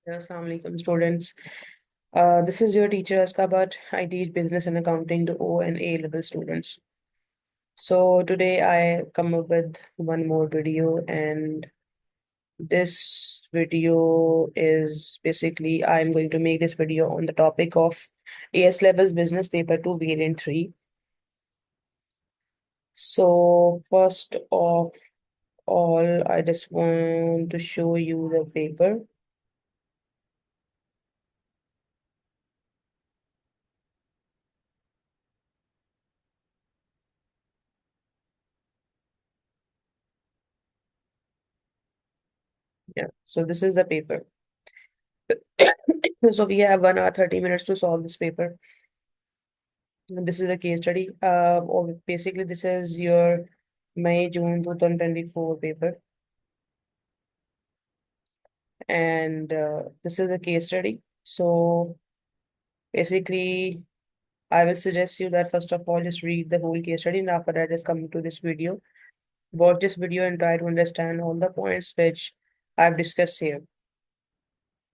Assalamu alaikum, students. This is your teacher Azka, but I teach business and accounting to O and A level students. So today I come up with one more video, and this video is basically I'm going to make this video on the topic of AS levels business paper 2 variant 3. So first of all, I just want to show you the paper. Yeah, so this is the paper. So we have 1 hour 30 minutes to solve this paper. And this is a case study. Or basically, this is your May-June 2024 paper, and this is a case study. So basically, I will suggest you that first of all, just read the whole case study, and after that, just come to this video. Watch this video and try to understand all the points which I've discussed here.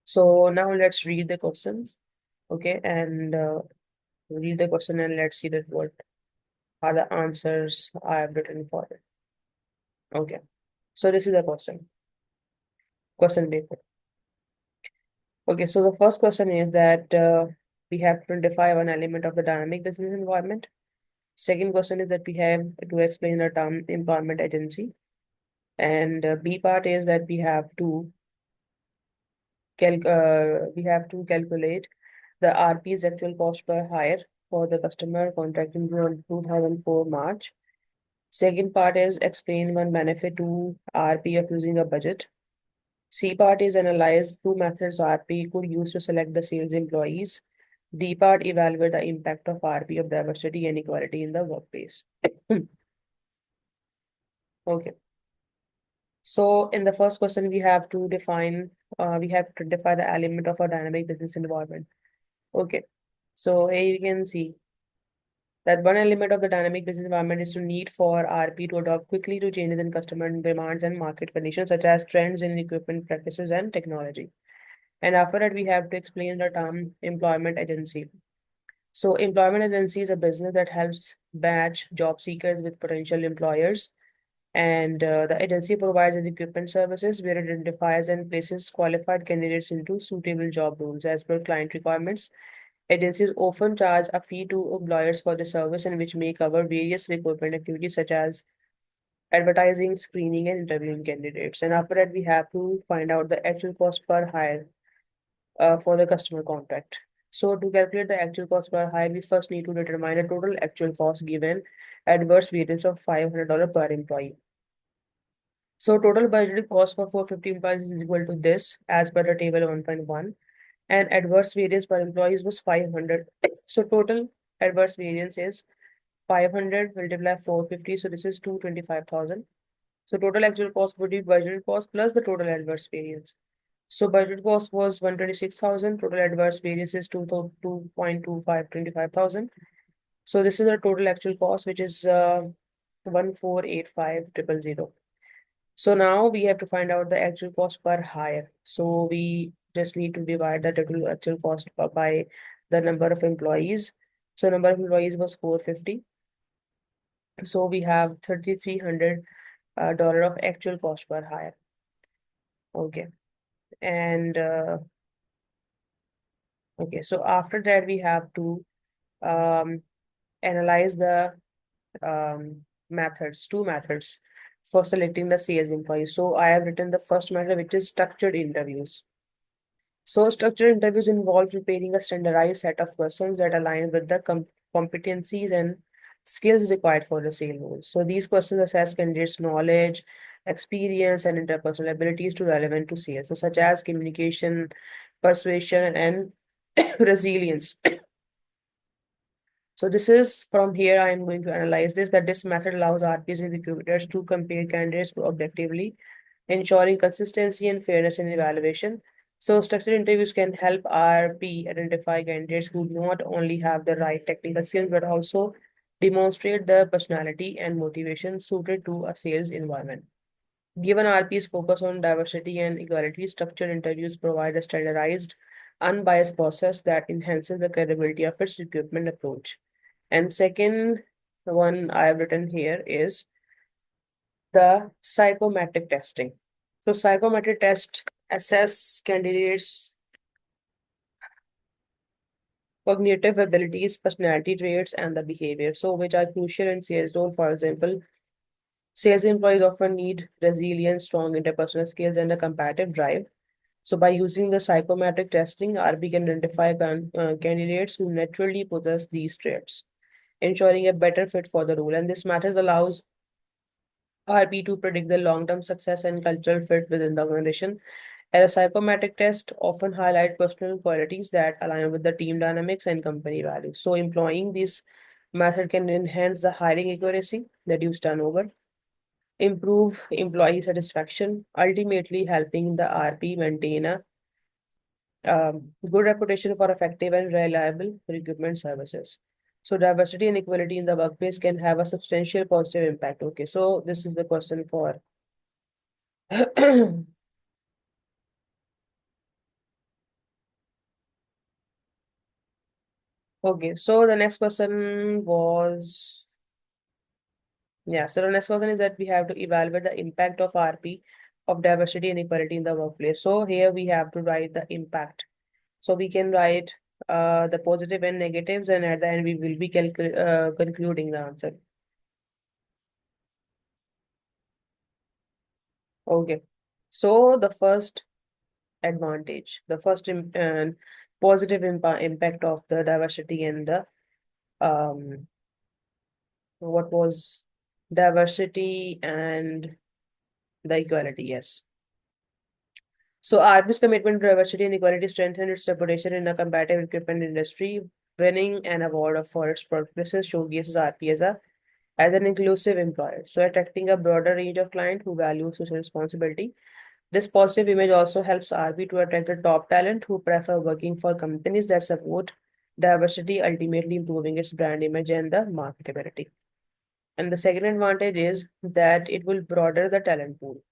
So now let's read the questions, okay, and read the question and let's see that what are the answers I have written for it. Okay, so this is the question paper. Okay, so the first question is that we have to identify one element of the dynamic business environment. Second question is that we have to explain the term employment agency. And B part is that we have to calculate the RP's actual cost per hire for the customer contracting in 2004 March. Second part is explain one benefit to RP of using a budget. C part is analyze two methods RP could use to select the sales employees. D part evaluate the impact of RP of diversity and equality in the workplace. Okay. So in the first question, we have to define the element of a dynamic business environment. Okay. So here you can see that one element of the dynamic business environment is to need for RP to adapt quickly to changes in customer demands and market conditions, such as trends in equipment practices and technology. And after that, we have to explain the term employment agency. So, employment agency is a business that helps match job seekers with potential employers. And the agency provides recruitment services where it identifies and places qualified candidates into suitable job roles as per client requirements. Agencies often charge a fee to employers for the service, and which may cover various recruitment activities such as advertising, screening, and interviewing candidates. And after that, we have to find out the actual cost per hire for the customer contract. So to calculate the actual cost per hire, we first need to determine the total actual cost given adverse variance of $500 per employee. So total budgeted cost for 450 employees is equal to this as per the table 1.1, and adverse variance per employees was 500. So total adverse variance is 500 multiplied 450, so this is 225,000. So total actual cost would be budgeted cost plus the total adverse variance. So budget cost was 126,000. Total adverse variance is 2.2525,000. So this is the total actual cost, which is 1,485,000. So now we have to find out the actual cost per hire. So we just need to divide the total actual cost by the number of employees. So number of employees was 450. So we have $3,300 dollar of actual cost per hire. Okay. And okay, so after that we have to um, analyze the two methods for selecting the sales employees. So I have written the first method, which is structured interviews. So structured interviews involve preparing a standardized set of questions that align with the competencies and skills required for the sales role. So these questions assess candidates' knowledge, experience, and interpersonal abilities to relevant to sales, so such as communication, persuasion, and resilience. So this is from here I am going to analyze this, that this method allows RPs and recruiters to compare candidates objectively, ensuring consistency and fairness in evaluation. So structured interviews can help RP identify candidates who not only have the right technical skills but also demonstrate the personality and motivation suited to a sales environment. Given RP's focus on diversity and equality, structured interviews provide a standardized, unbiased process that enhances the credibility of its recruitment approach. And second one I've written here is the psychometric testing. So psychometric test assess candidates' cognitive abilities, personality traits, and the behavior, so which are crucial in sales role. For example, sales employees often need resilience, strong interpersonal skills, and a competitive drive. So by using the psychometric testing, RB can identify candidates who naturally possess these traits, ensuring a better fit for the role. And this method allows RB to predict the long-term success and cultural fit within the organization. And a psychometric test often highlight personal qualities that align with the team dynamics and company values. So employing this method can enhance the hiring accuracy, reduce turnover, improve employee satisfaction, ultimately helping the RP maintain a good reputation for effective and reliable recruitment services. So diversity and equality in the workplace can have a substantial positive impact. Okay, so this is the question for okay, so the next question was yeah, so the next question is that we have to evaluate the impact of RP of diversity and equality in the workplace. So here we have to write the impact. So we can write the positive and negatives, and at the end we will be concluding the answer. Okay. So the first advantage, the first positive impact of the diversity and the um what was diversity and the equality, yes. So RB's commitment to diversity and equality strengthened its reputation in the competitive equipment industry, winning an award for its practices showcases RP as an inclusive employer. So attracting a broader range of clients who value social responsibility. This positive image also helps RB to attract the top talent who prefer working for companies that support diversity, ultimately improving its brand image and the marketability. And the second advantage is that it will broaden the talent pool.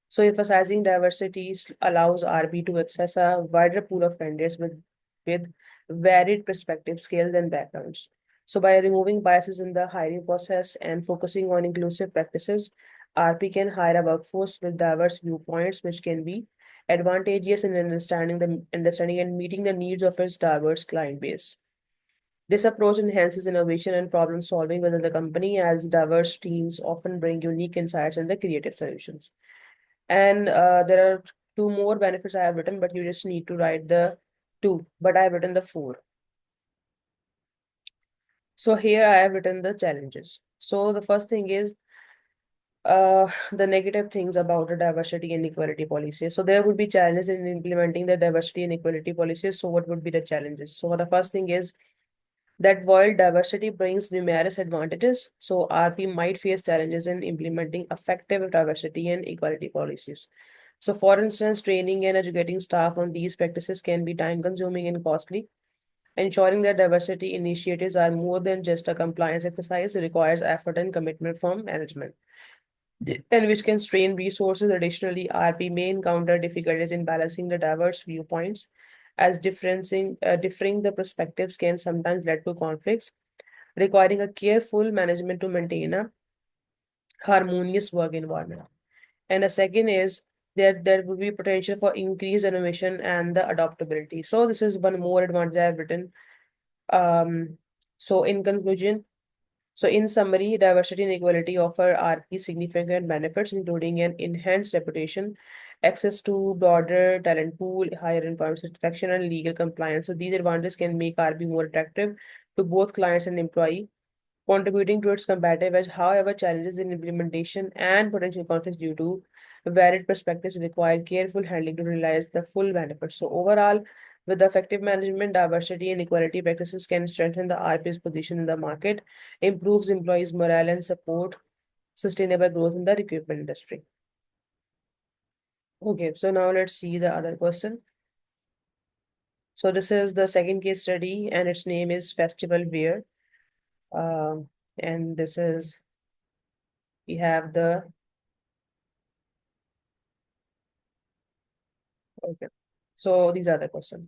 So emphasizing diversity allows RB to access a wider pool of candidates with varied perspectives, skills, and backgrounds. So by removing biases in the hiring process and focusing on inclusive practices, RP can hire a workforce with diverse viewpoints, which can be advantageous in understanding and meeting the needs of its diverse client base. This approach enhances innovation and problem solving within the company, as diverse teams often bring unique insights and the creative solutions. And there are two more benefits I have written, but you just need to write the two, but I have written the four. So here I have written the challenges. So the first thing is the negative things about the diversity and equality policy. So there would be challenges in implementing the diversity and equality policies. So what would be the challenges? So the first thing is that while diversity brings numerous advantages, so RP might face challenges in implementing effective diversity and equality policies. So, for instance, training and educating staff on these practices can be time consuming and costly. Ensuring that diversity initiatives are more than just a compliance exercise requires effort and commitment from management, and which can strain resources. Additionally, RP may encounter difficulties in balancing the diverse viewpoints, as differing the perspectives can sometimes lead to conflicts, requiring a careful management to maintain a harmonious work environment. And a second is that there will be potential for increased innovation and the adaptability. So this is one more advantage I've written. Um, so in conclusion, so in summary, diversity and equality offer RP significant benefits, including an enhanced reputation, access to broader talent pool, higher employment satisfaction, and legal compliance. So these advantages can make RP more attractive to both clients and employee, contributing to its competitive edge. However, challenges in implementation and potential conflicts due to varied perspectives require careful handling to realize the full benefits. So overall, with effective management, diversity and equality practices can strengthen the RP's position in the market, improves employees' morale, and support sustainable growth in the recruitment industry. Okay, so now let's see the other question. So this is the second case study, and its name is Festival Wear. And this is we have the Okay. So these are the questions.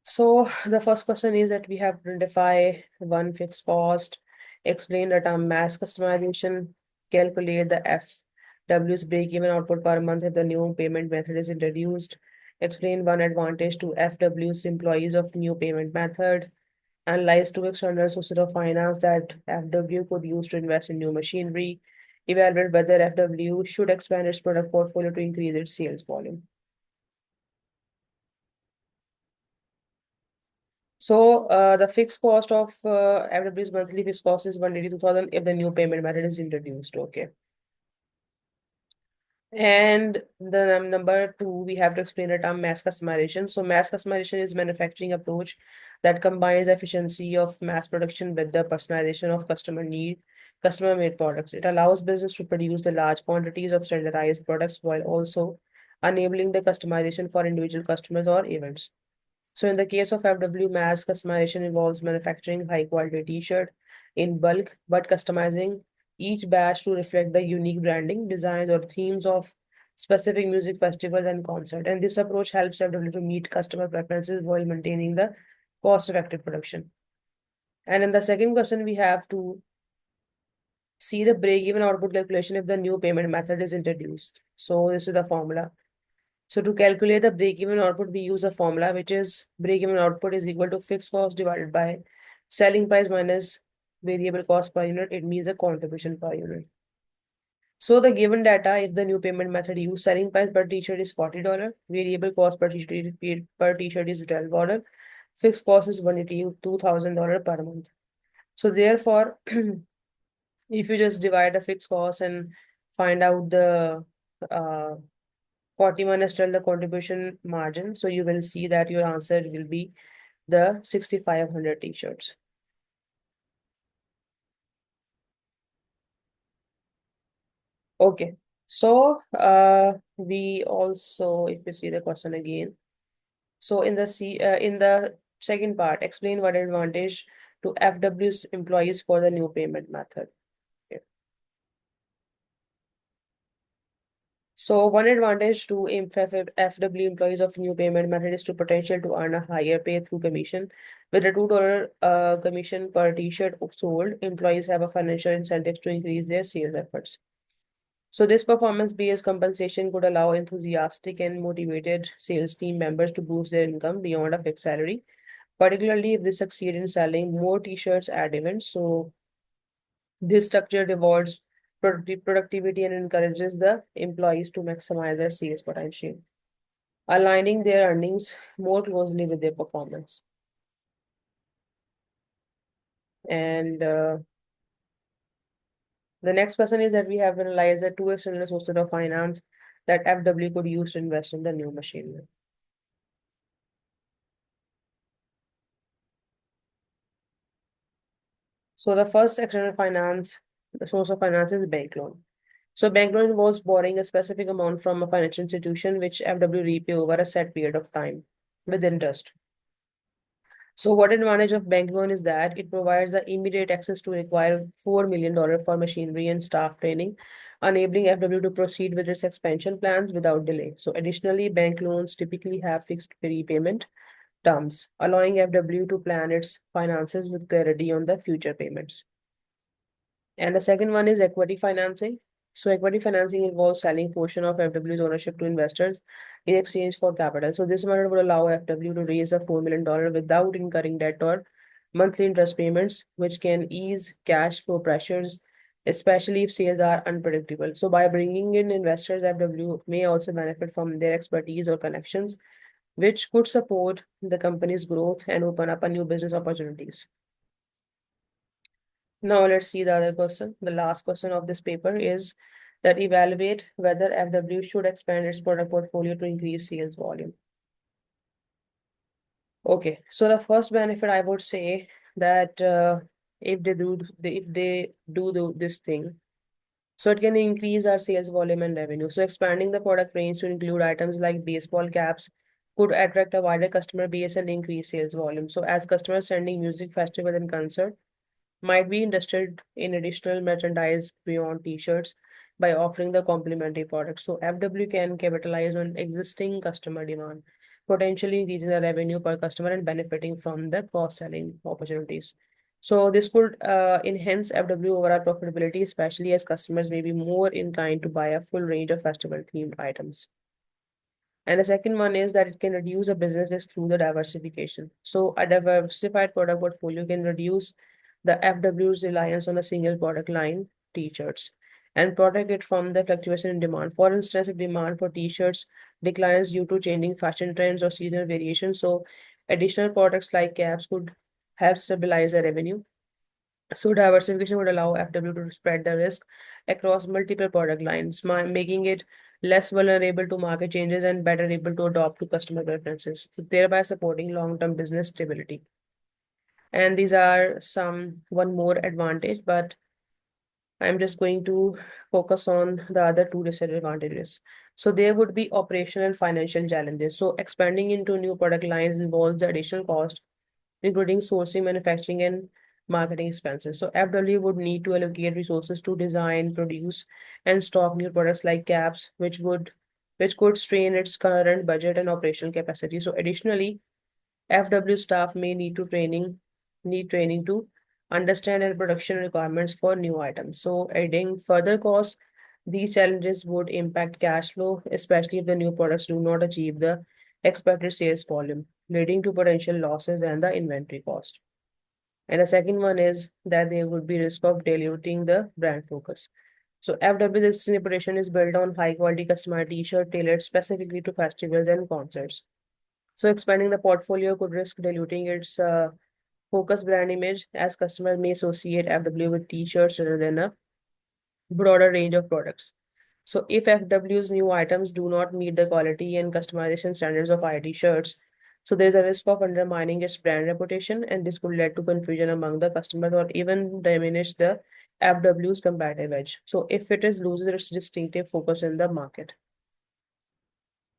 So the first question is that we have to identify one fixed cost, explain the term mass customization, calculate the FW's break-even output per month if the new payment method is introduced, explain one advantage to FW's employees of new payment method, analyze two external sources of finance that FW could use to invest in new machinery, evaluate whether FW should expand its product portfolio to increase its sales volume. So the fixed cost of FW's monthly fixed cost is 182,000 if the new payment method is introduced. Okay. And the number two, we have to explain the term mass customization. So mass customization is manufacturing approach that combines efficiency of mass production with the personalization of customer made products. It allows business to produce the large quantities of standardized products while also enabling the customization for individual customers or events. So in the case of FW, mass customization involves manufacturing high quality t-shirt in bulk, but customizing each batch to reflect the unique branding, designs, or themes of specific music festivals and concert. And this approach helps FW to meet customer preferences while maintaining the cost-effective production. And in the second question, we have to see the break-even output calculation if the new payment method is introduced. So this is the formula. So to calculate the break-even output, we use a formula which is break-even output is equal to fixed cost divided by selling price minus variable cost per unit. It means a contribution per unit. So the given data, if the new payment method used, selling price per t-shirt is $40, variable cost per t-shirt is $12, fixed cost is $182,000 per month. So therefore, if you just divide the fixed cost and find out the 40 minus 12 the contribution margin. So you will see that your answer will be the 6,500 t-shirts. Okay. So we also, if you see the question again, so in the second part, explain what advantage to FW's employees for the new payment method. Okay. So one advantage to FW employees of new payment method is to potential to earn a higher pay through commission. With a $2 commission per t-shirt sold, employees have a financial incentive to increase their sales efforts. So this performance-based compensation could allow enthusiastic and motivated sales team members to boost their income beyond a fixed salary, particularly if they succeed in selling more t-shirts at events. So this structure rewards productivity and encourages the employees to maximize their sales potential, aligning their earnings more closely with their performance. And the next question is that we have analyzed the two external sources of finance that FW could use to invest in the new machinery. So the first the source of finance is bank loan. So bank loan involves borrowing a specific amount from a financial institution which FW repay over a set period of time with interest. So what advantage of bank loan is that it provides the immediate access to require $4 million for machinery and staff training, enabling FW to proceed with its expansion plans without delay. So additionally, bank loans typically have fixed prepayment terms, allowing FW to plan its finances with clarity on the future payments. And the second one is equity financing. So equity financing involves selling portion of FW's ownership to investors in exchange for capital. So this method would allow FW to raise a $4 million without incurring debt or monthly interest payments, which can ease cash flow pressures, especially if sales are unpredictable. So by bringing in investors, FW may also benefit from their expertise or connections, which could support the company's growth and open up a new business opportunities. Now let's see the other question. The last question of this paper is that evaluate whether FW should expand its product portfolio to increase sales volume. Okay, so the first benefit I would say that if they do this thing, so it can increase our sales volume and revenue. So expanding the product range to include items like baseball caps could attract a wider customer base and increase sales volume. So as customers attending music festival and concert might be interested in additional merchandise beyond t-shirts, by offering the complementary product. So FW can capitalize on existing customer demand, potentially increasing the revenue per customer and benefiting from the cross-selling opportunities. So this could enhance FW overall profitability, especially as customers may be more inclined to buy a full range of festival themed items. And the second one is that it can reduce the business risk through the diversification. So a diversified product portfolio can reduce the FW's reliance on a single product line, t-shirts, and protect it from the fluctuation in demand. For instance, if demand for t-shirts declines due to changing fashion trends or seasonal variations, so additional products like caps could help stabilize the revenue. So diversification would allow FW to spread the risk across multiple product lines, making it less vulnerable to market changes and better able to adopt to customer preferences, thereby supporting long-term business stability. And these are one more advantage, but I'm just going to focus on the other two disadvantages. So there would be operational and financial challenges. So expanding into new product lines involves the additional cost, including sourcing, manufacturing, and marketing expenses. So FW would need to allocate resources to design, produce, and stock new products like caps, which could strain its current budget and operational capacity. So additionally, FW staff may need training to understand and production requirements for new items. So adding further costs, these challenges would impact cash flow, especially if the new products do not achieve the expected sales volume, leading to potential losses and the inventory cost. And the second one is that there would be risk of diluting the brand focus. So FW Destiny operation is built on high quality customer t-shirt tailored specifically to festivals and concerts. So expanding the portfolio could risk diluting its focused brand image as customers may associate FW with t-shirts rather than a broader range of products. So if FW's new items do not meet the quality and customization standards of IT shirts, so there's a risk of undermining its brand reputation, and this could lead to confusion among the customers or even diminish the FW's competitive edge. So if it is loses its distinctive focus in the market.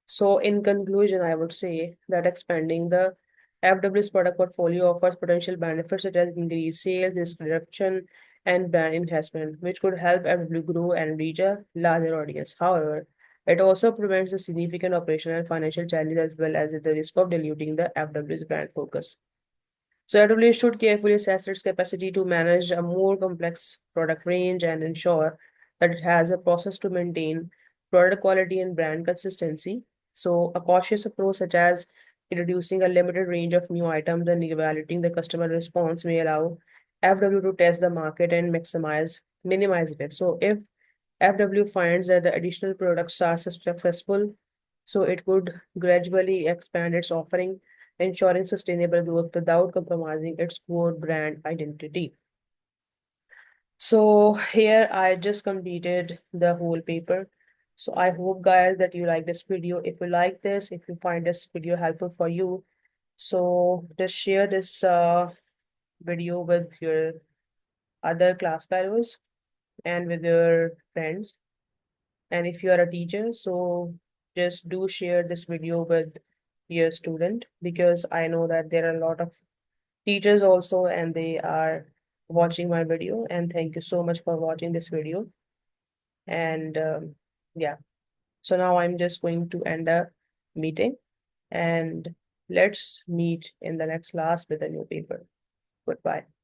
So in conclusion, I would say that expanding the FW's product portfolio offers potential benefits such as increased sales, risk reduction, and brand enhancement, which could help FW grow and reach a larger audience. However, it also prevents the significant operational and financial challenges as well as the risk of diluting the FW's brand focus. So AWS should carefully assess its capacity to manage a more complex product range and ensure that it has a process to maintain product quality and brand consistency. So a cautious approach such as introducing a limited range of new items and evaluating the customer response may allow FW to test the market and minimize it. So if FW finds that the additional products are successful, so it could gradually expand its offering, ensuring sustainable growth without compromising its core brand identity. So here I just completed the whole paper. So I hope guys that you like this video. If you like this, if you find this video helpful for you, so just share this video with your other class fellows and with your friends. And if you are a teacher, so just do share this video with your student because I know that there are a lot of teachers also and they are watching my video. And thank you so much for watching this video. And yeah, so now I'm just going to end the meeting and let's meet in the next class with a new paper. Goodbye.